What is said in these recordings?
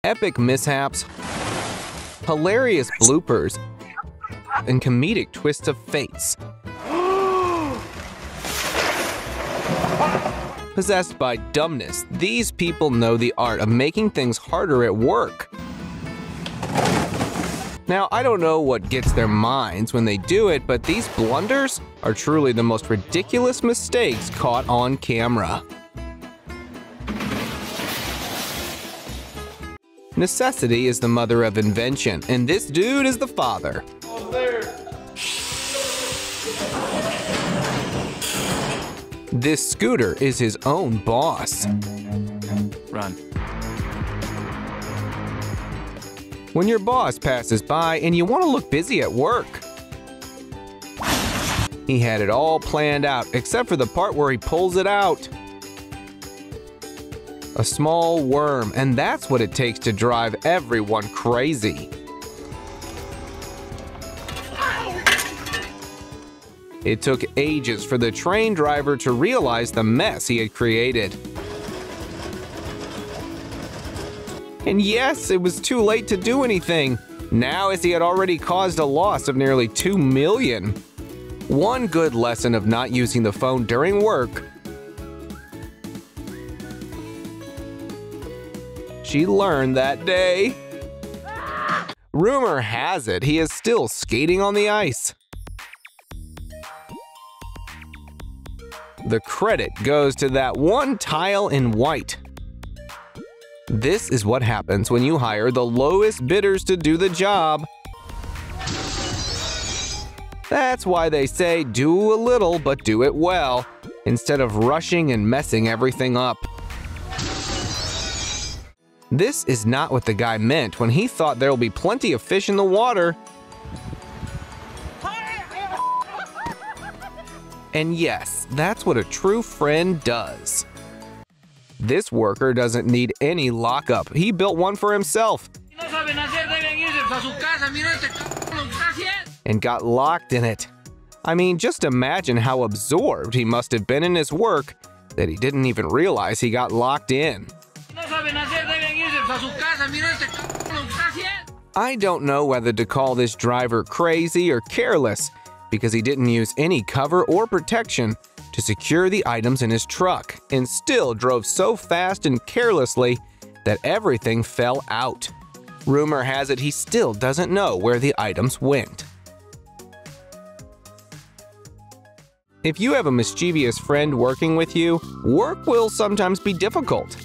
epic mishaps, hilarious bloopers, and comedic twists of fates. Possessed by dumbness, these people know the art of making things harder at work. Now, I don't know what gets their minds when they do it, but these blunders are truly the most ridiculous mistakes caught on camera. Necessity is the mother of invention, and this dude is the father. This scooter is his own boss. Run. When your boss passes by and you want to look busy at work. He had it all planned out, except for the part where he pulls it out. A small worm, and that's what it takes to drive everyone crazy. It took ages for the train driver to realize the mess he had created. And yes, it was too late to do anything, now as he had already caused a loss of nearly $2 million. One good lesson of not using the phone during work. She learned that day. Rumor has it he is still skating on the ice. The credit goes to that one tile in white. This is what happens when you hire the lowest bidders to do the job. That's why they say do a little but do it well, instead of rushing and messing everything up. This is not what the guy meant when he thought there will be plenty of fish in the water. And yes, that's what a true friend does. This worker doesn't need any lockup. He built one for himself and got locked in it. I mean, just imagine how absorbed he must have been in his work that he didn't even realize he got locked in. I don't know whether to call this driver crazy or careless, because he didn't use any cover or protection to secure the items in his truck and still drove so fast and carelessly that everything fell out. Rumor has it he still doesn't know where the items went. If you have a mischievous friend working with you, work will sometimes be difficult.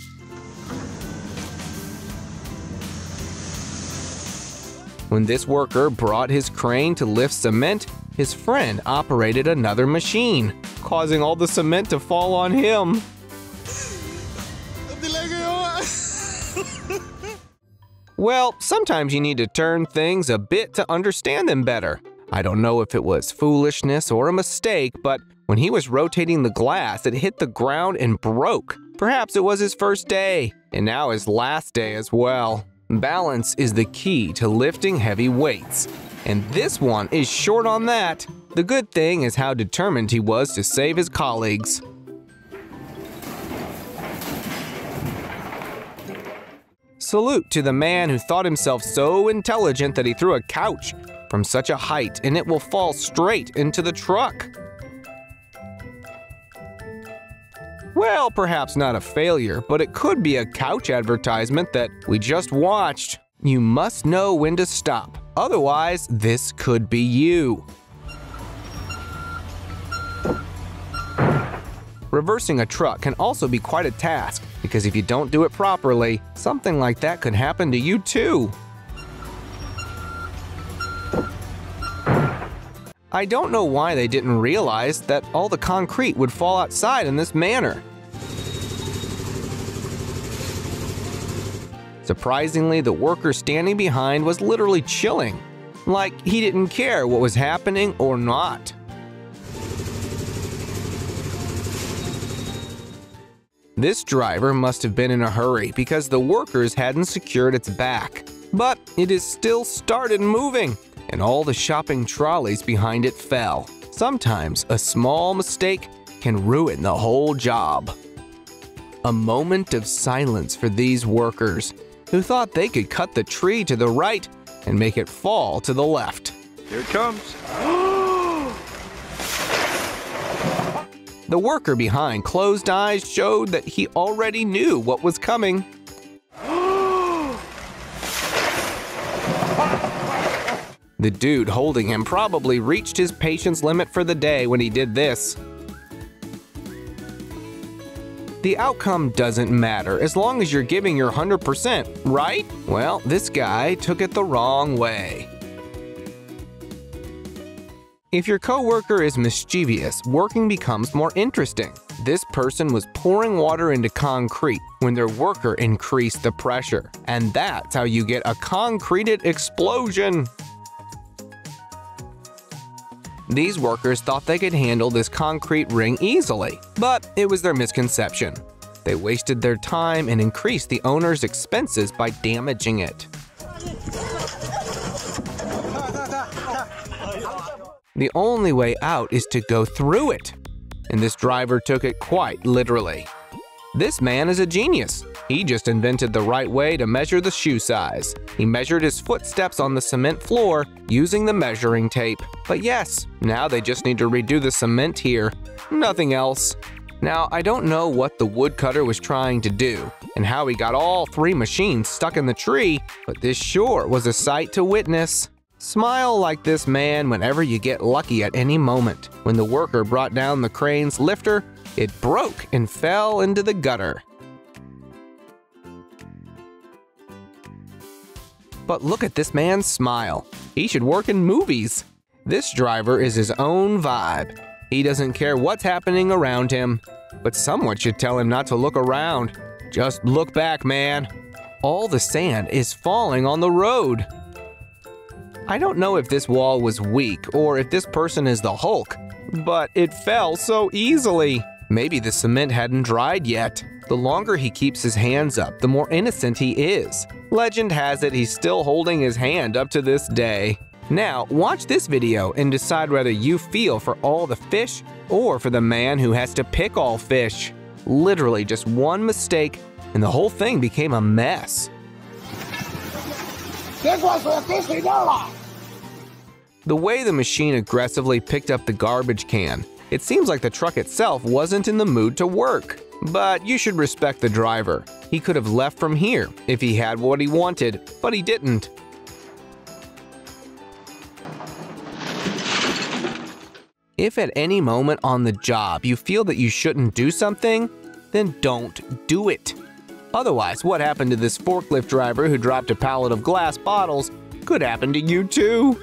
When this worker brought his crane to lift cement, his friend operated another machine, causing all the cement to fall on him. Well, sometimes you need to turn things a bit to understand them better. I don't know if it was foolishness or a mistake, but when he was rotating the glass, it hit the ground and broke. Perhaps it was his first day, and now his last day as well. Balance is the key to lifting heavy weights, and this one is short on that. The good thing is how determined he was to save his colleagues. Salute to the man who thought himself so intelligent that he threw a couch from such a height and it will fall straight into the truck. Well, perhaps not a failure, but it could be a couch advertisement that we just watched. You must know when to stop, otherwise this could be you. Reversing a truck can also be quite a task, because if you don't do it properly, something like that could happen to you too. I don't know why they didn't realize that all the concrete would fall outside in this manner. Surprisingly, the worker standing behind was literally chilling, like he didn't care what was happening or not. This driver must have been in a hurry because the workers hadn't secured its back, but it is still started moving, and all the shopping trolleys behind it fell. Sometimes a small mistake can ruin the whole job. A moment of silence for these workers. who thought they could cut the tree to the right and make it fall to the left. Here it comes. The worker behind closed eyes showed that he already knew what was coming. The dude holding him probably reached his patience limit for the day when he did this. The outcome doesn't matter as long as you're giving your 100%, right? Well, this guy took it the wrong way. If your coworker is mischievous, working becomes more interesting. This person was pouring water into concrete when their worker increased the pressure. And that's how you get a concreted explosion. These workers thought they could handle this concrete ring easily, but it was their misconception. They wasted their time and increased the owner's expenses by damaging it. The only way out is to go through it, and this driver took it quite literally. This man is a genius. He just invented the right way to measure the shoe size. He measured his footsteps on the cement floor using the measuring tape. But yes, now they just need to redo the cement here. Nothing else. Now, I don't know what the woodcutter was trying to do and how he got all three machines stuck in the tree, but this sure was a sight to witness. Smile like this man whenever you get lucky at any moment. When the worker brought down the crane's lifter, it broke and fell into the gutter. But look at this man's smile. He should work in movies. This driver is his own vibe. He doesn't care what's happening around him, but someone should tell him not to look around. Just look back, man. All the sand is falling on the road. I don't know if this wall was weak or if this person is the Hulk, but it fell so easily. Maybe the cement hadn't dried yet. The longer he keeps his hands up, the more innocent he is. Legend has it he's still holding his hand up to this day. Now, watch this video and decide whether you feel for all the fish or for the man who has to pick all fish. Literally just one mistake and the whole thing became a mess. The way the machine aggressively picked up the garbage can, it seems like the truck itself wasn't in the mood to work. But you should respect the driver. He could have left from here if he had what he wanted, but he didn't. If at any moment on the job you feel that you shouldn't do something, then don't do it. Otherwise, what happened to this forklift driver who dropped a pallet of glass bottles could happen to you too.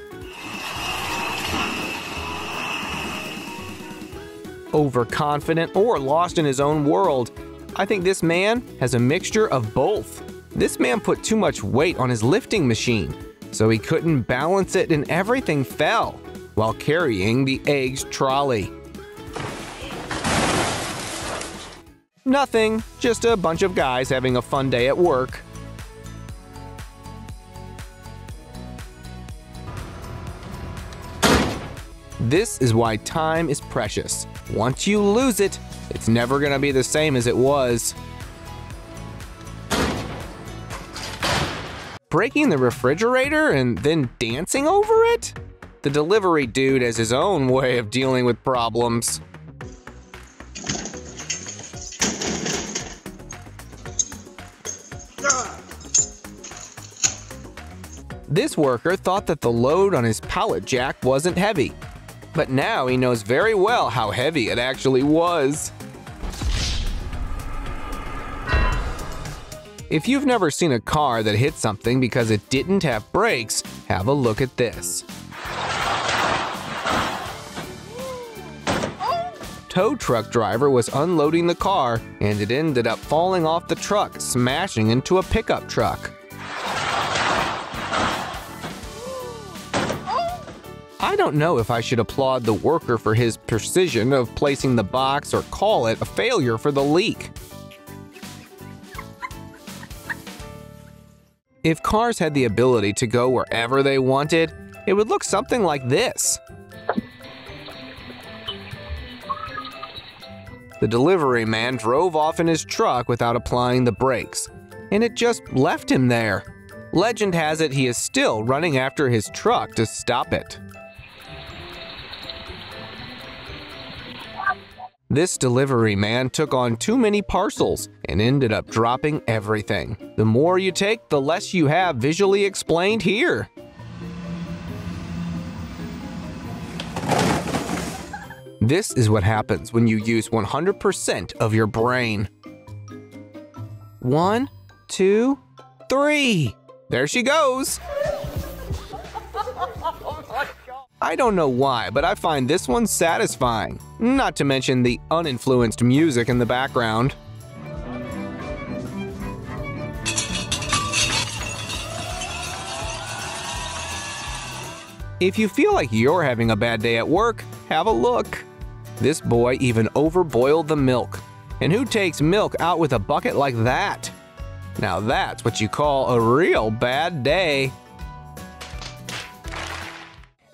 Overconfident or lost in his own world, I think this man has a mixture of both. This man put too much weight on his lifting machine, so he couldn't balance it and everything fell while carrying the eggs trolley. Nothing, just a bunch of guys having a fun day at work. This is why time is precious. Once you lose it, it's never gonna be the same as it was. Breaking the refrigerator and then dancing over it? The delivery dude has his own way of dealing with problems. This worker thought that the load on his pallet jack wasn't heavy, but now he knows very well how heavy it actually was. If you've never seen a car that hit something because it didn't have brakes, have a look at this. Tow truck driver was unloading the car and it ended up falling off the truck, smashing into a pickup truck. I don't know if I should applaud the worker for his precision of placing the box or call it a failure for the leak. If cars had the ability to go wherever they wanted, it would look something like this. The delivery man drove off in his truck without applying the brakes. and it just left him there. Legend has it he is still running after his truck to stop it. This delivery man took on too many parcels and ended up dropping everything. The more you take, the less you have visually explained here. This is what happens when you use 100% of your brain. 1, 2, 3. There she goes. I don't know why, but I find this one satisfying. Not to mention the uninfluenced music in the background. If you feel like you're having a bad day at work, have a look. This boy even overboiled the milk. And who takes milk out with a bucket like that? Now that's what you call a real bad day.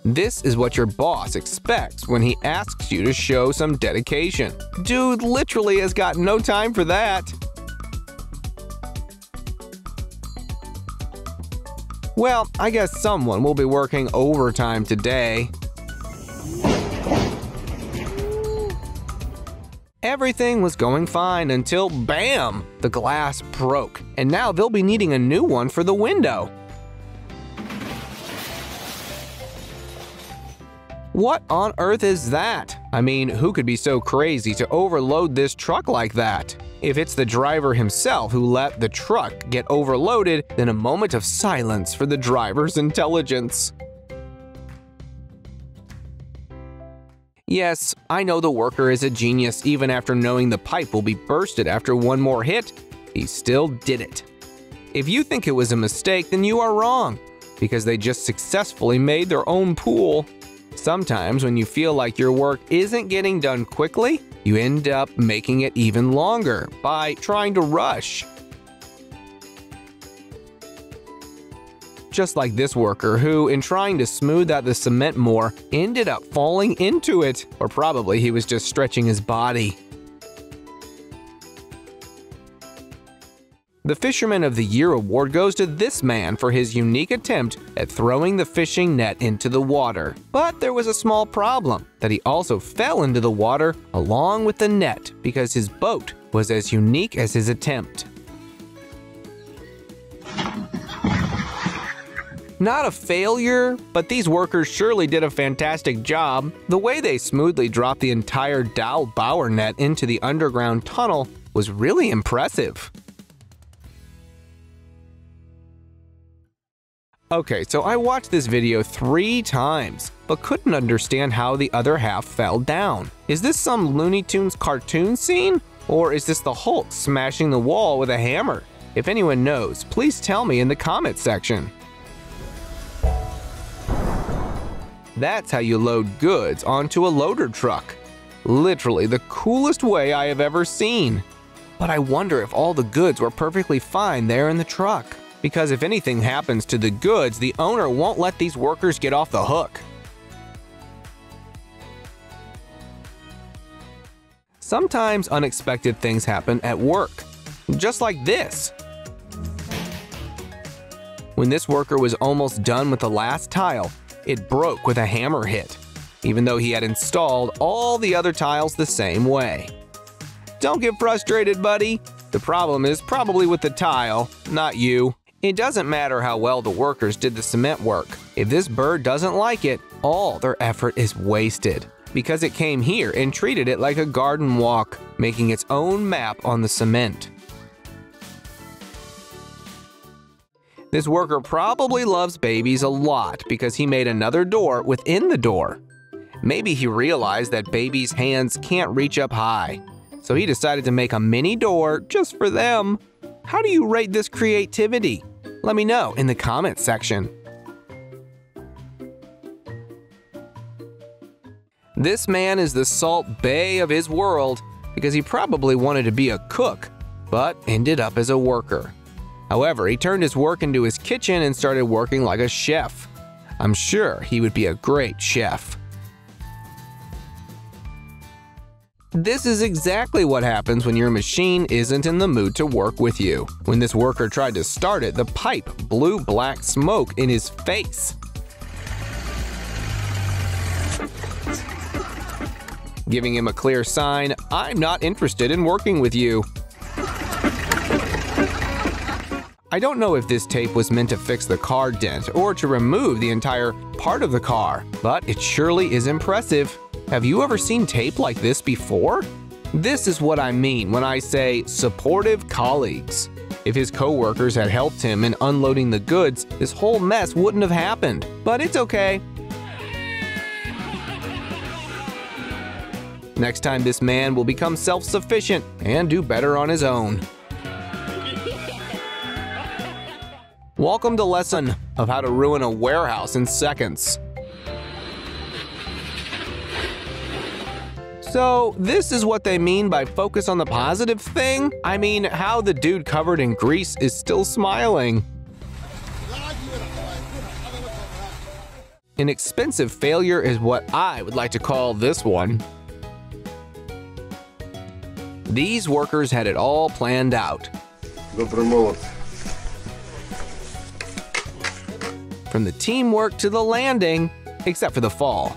This is what your boss expects when he asks you to show some dedication. Dude literally has got no time for that. Well, I guess someone will be working overtime today. Everything was going fine until BAM! The glass broke, and now they'll be needing a new one for the window. What on earth is that? I mean, who could be so crazy to overload this truck like that? If it's the driver himself who let the truck get overloaded, then a moment of silence for the driver's intelligence. Yes, I know the worker is a genius even after knowing the pipe will be bursted after one more hit. He still did it. If you think it was a mistake, then you are wrong, because they just successfully made their own pool. Sometimes when you feel like your work isn't getting done quickly, you end up making it even longer by trying to rush. Just like this worker who, in trying to smooth out the cement more, ended up falling into it, or probably he was just stretching his body. The Fisherman of the Year award goes to this man for his unique attempt at throwing the fishing net into the water. But there was a small problem, that he also fell into the water along with the net because his boat was as unique as his attempt. Not a failure, but these workers surely did a fantastic job. The way they smoothly dropped the entire Dow Bauer net into the underground tunnel was really impressive. Okay, so I watched this video 3 times, but couldn't understand how the other half fell down. Is this some Looney Tunes cartoon scene? Or is this the Hulk smashing the wall with a hammer? If anyone knows, please tell me in the comment section. That's how you load goods onto a loader truck. Literally the coolest way I have ever seen. But I wonder if all the goods were perfectly fine there in the truck. Because if anything happens to the goods, the owner won't let these workers get off the hook. Sometimes unexpected things happen at work, just like this. When this worker was almost done with the last tile, it broke with a hammer hit, even though he had installed all the other tiles the same way. Don't get frustrated, buddy. The problem is probably with the tile, not you. It doesn't matter how well the workers did the cement work. If this bird doesn't like it, all their effort is wasted, because it came here and treated it like a garden walk, making its own map on the cement. This worker probably loves babies a lot because he made another door within the door. Maybe he realized that babies' hands can't reach up high, so he decided to make a mini door just for them. How do you rate this creativity? Let me know in the comments section. This man is the Salt Bae of his world because he probably wanted to be a cook, but ended up as a worker. However, he turned his work into his kitchen and started working like a chef. I'm sure he would be a great chef. This is exactly what happens when your machine isn't in the mood to work with you. When this worker tried to start it, the pipe blew black smoke in his face. Giving him a clear sign, "I'm not interested in working with you." I don't know if this tape was meant to fix the car dent or to remove the entire part of the car, but it surely is impressive. Have you ever seen tape like this before? This is what I mean when I say supportive colleagues. If his co-workers had helped him in unloading the goods, this whole mess wouldn't have happened, but it's okay. Next time this man will become self-sufficient and do better on his own. Welcome to lesson of how to ruin a warehouse in seconds. So this is what they mean by focus on the positive thing? I mean, how the dude covered in grease is still smiling. An expensive failure is what I would like to call this one. These workers had it all planned out. From the teamwork to the landing, except for the fall.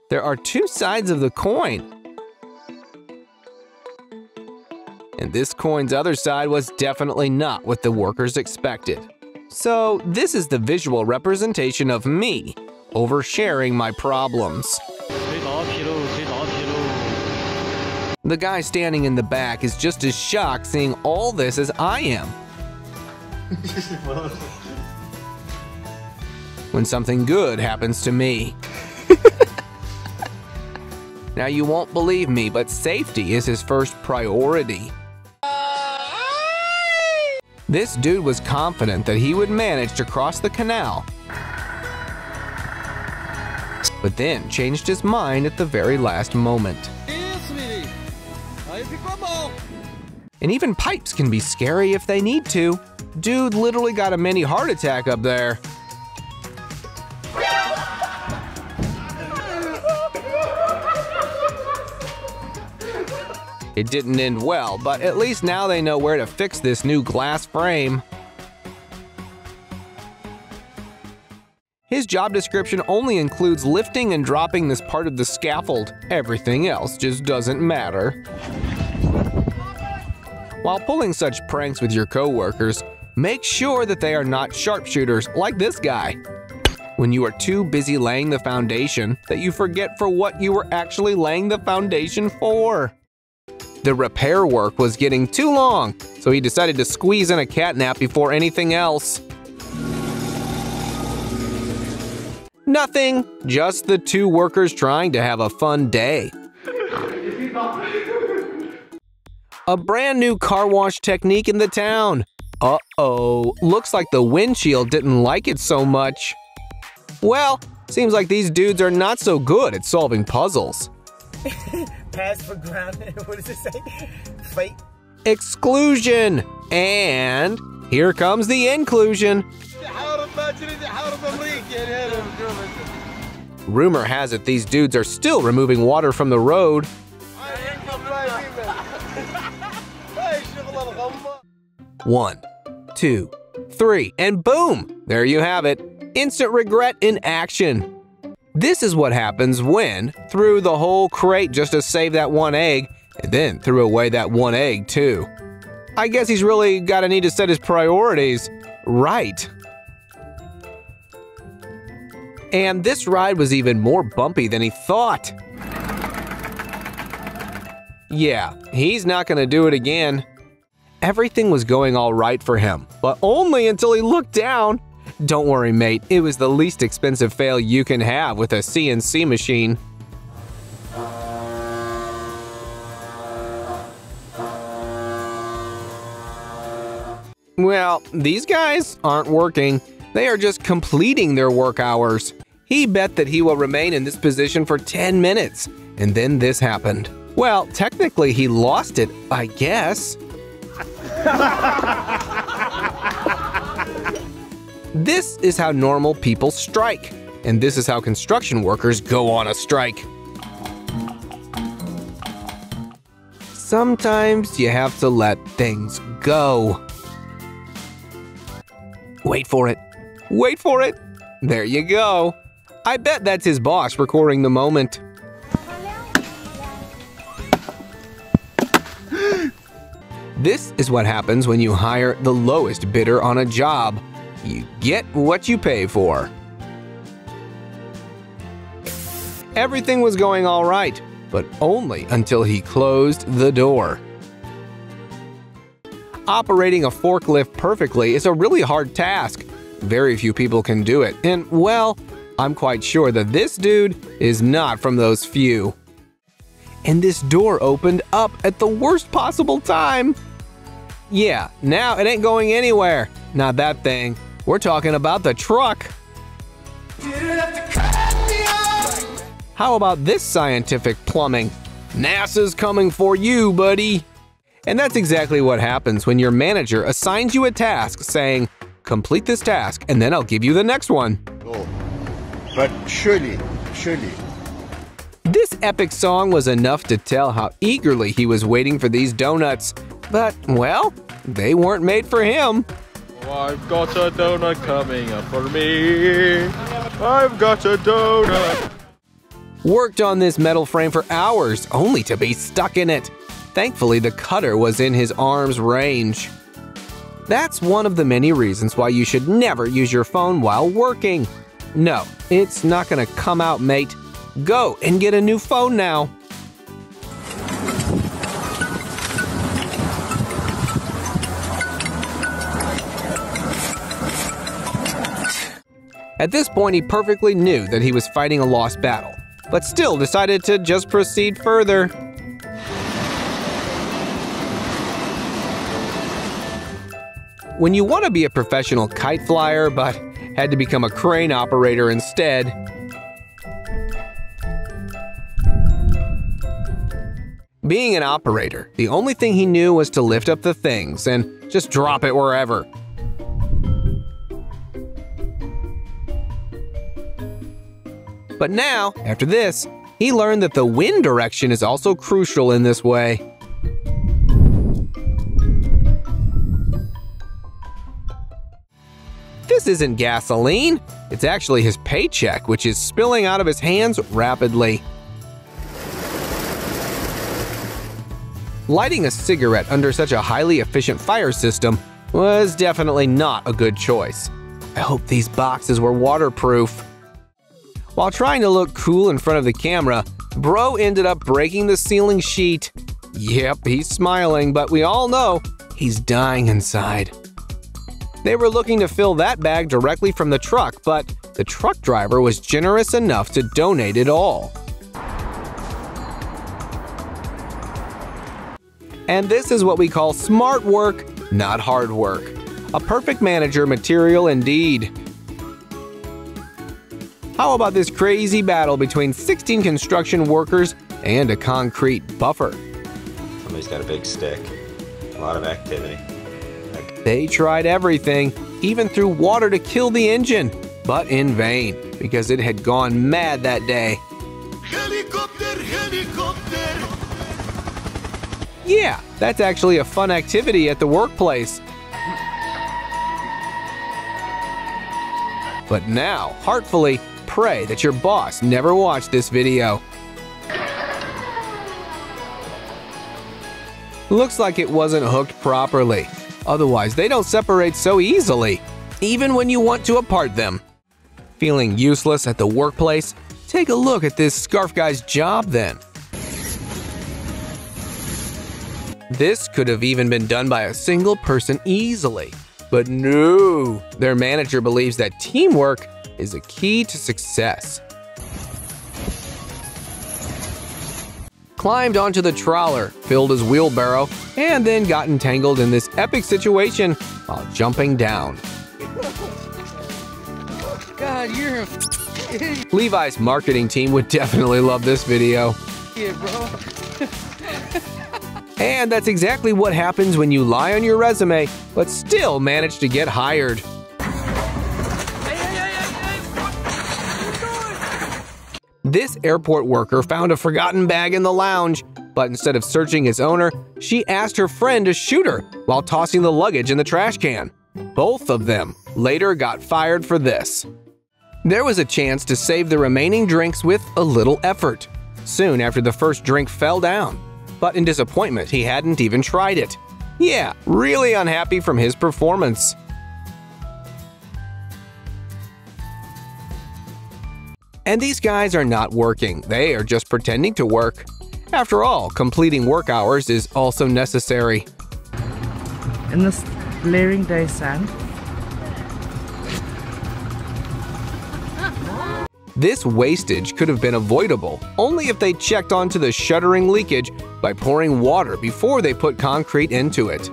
There are two sides of the coin. And this coin's other side was definitely not what the workers expected. So this is the visual representation of me oversharing my problems. The guy standing in the back is just as shocked seeing all this as I am. When something good happens to me. Now you won't believe me, but safety is his first priority. This dude was confident that he would manage to cross the canal, but then changed his mind at the very last moment. And even pipes can be scary if they need to. Dude literally got a mini heart attack up there. It didn't end well, but at least now they know where to fix this new glass frame. His job description only includes lifting and dropping this part of the scaffold. Everything else just doesn't matter. While pulling such pranks with your coworkers, make sure that they are not sharpshooters like this guy. When you are too busy laying the foundation that you forget for what you were actually laying the foundation for. The repair work was getting too long, so he decided to squeeze in a catnap before anything else. Nothing, just the two workers trying to have a fun day. A brand new car wash technique in the town. Uh-oh, looks like the windshield didn't like it so much. Well, seems like these dudes are not so good at solving puzzles. Pass for ground, what does it say? Fate. Exclusion! And here comes the inclusion. Rumor has it these dudes are still removing water from the road. 1, 2, 3, and boom! There you have it. Instant regret in action. This is what happens when threw the whole crate just to save that one egg, and then threw away that one egg too. I guess he's really gotta need to set his priorities right. And this ride was even more bumpy than he thought. Yeah, he's not gonna do it again. Everything was going all right for him, but only until he looked down. Don't worry, mate, it was the least expensive fail you can have with a CNC machine. Well, these guys aren't working. They are just completing their work hours. He bet that he will remain in this position for 10 minutes, and then this happened. Well, technically he lost it, I guess. This is how normal people strike. and this is how construction workers go on a strike. Sometimes you have to let things go. Wait for it. Wait for it. There you go. I bet that's his boss recording the moment. This is what happens when you hire the lowest bidder on a job. You get what you pay for. Everything was going all right, but only until he closed the door. Operating a forklift perfectly is a really hard task. Very few people can do it, and well, I'm quite sure that this dude is not from those few. And this door opened up at the worst possible time. Yeah, now it ain't going anywhere. Not that thing. We're talking about the truck. How about this scientific plumbing? NASA's coming for you, buddy. And that's exactly what happens when your manager assigns you a task saying, complete this task and then I'll give you the next one. Oh, but surely. This epic song was enough to tell how eagerly he was waiting for these donuts. But, well, they weren't made for him. Oh, I've got a donut coming up for me. I've got a donut. Worked on this metal frame for hours, only to be stuck in it. Thankfully, the cutter was in his arm's range. That's one of the many reasons why you should never use your phone while working. No, it's not gonna come out, mate. Go and get a new phone now. At this point, he perfectly knew that he was fighting a lost battle, but still decided to just proceed further. When you want to be a professional kite flyer, but had to become a crane operator instead. Being an operator, the only thing he knew was to lift up the things and just drop it wherever. But now, after this, he learned that the wind direction is also crucial in this way. This isn't gasoline, it's actually his paycheck, which is spilling out of his hands rapidly. Lighting a cigarette under such a highly efficient fire system was definitely not a good choice. I hope these boxes were waterproof. While trying to look cool in front of the camera, bro ended up breaking the ceiling sheet. Yep, he's smiling, but we all know he's dying inside. They were looking to fill that bag directly from the truck, but the truck driver was generous enough to donate it all. And this is what we call smart work, not hard work. A perfect manager material indeed. How about this crazy battle between 16 construction workers and a concrete buffer? Somebody's got a big stick. A lot of activity. They tried everything, even threw water to kill the engine, but in vain, because it had gone mad that day. Helicopter, helicopter. Yeah, that's actually a fun activity at the workplace. But now, heartfully, pray that your boss never watched this video. Looks like it wasn't hooked properly. Otherwise, they don't separate so easily, even when you want to apart them. Feeling useless at the workplace? Take a look at this scarf guy's job then. This could have even been done by a single person easily. But no, their manager believes that teamwork is a key to success. Climbed onto the trawler, filled his wheelbarrow, and then got entangled in this epic situation while jumping down. God, you're a idiot, Levi's marketing team would definitely love this video. bro. And that's exactly what happens when you lie on your resume, but still manage to get hired. This airport worker found a forgotten bag in the lounge, but instead of searching its owner, she asked her friend to shoot her while tossing the luggage in the trash can. Both of them later got fired for this. There was a chance to save the remaining drinks with a little effort. Soon after the first drink fell down, but in disappointment he hadn't even tried it. Yeah, really unhappy from his performance. And these guys are not working, they are just pretending to work. After all, completing work hours is also necessary. In this blaring day sun. This wastage could have been avoidable only if they checked onto the shuttering leakage by pouring water before they put concrete into it.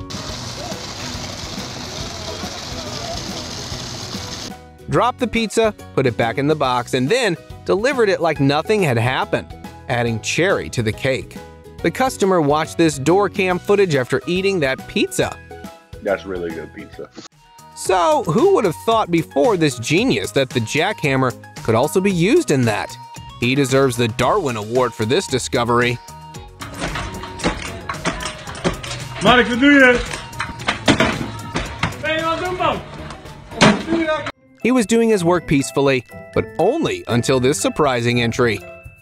Dropped the pizza, put it back in the box, and then delivered it like nothing had happened, adding cherry to the cake. The customer watched this door cam footage after eating that pizza. That's really good pizza. So, who would have thought before this genius that the jackhammer could also be used in that? He deserves the Darwin Award for this discovery. Mark, wat doe je? Ben je aan het doen, man? Wat doe je nou? He was doing his work peacefully, but only until this surprising entry.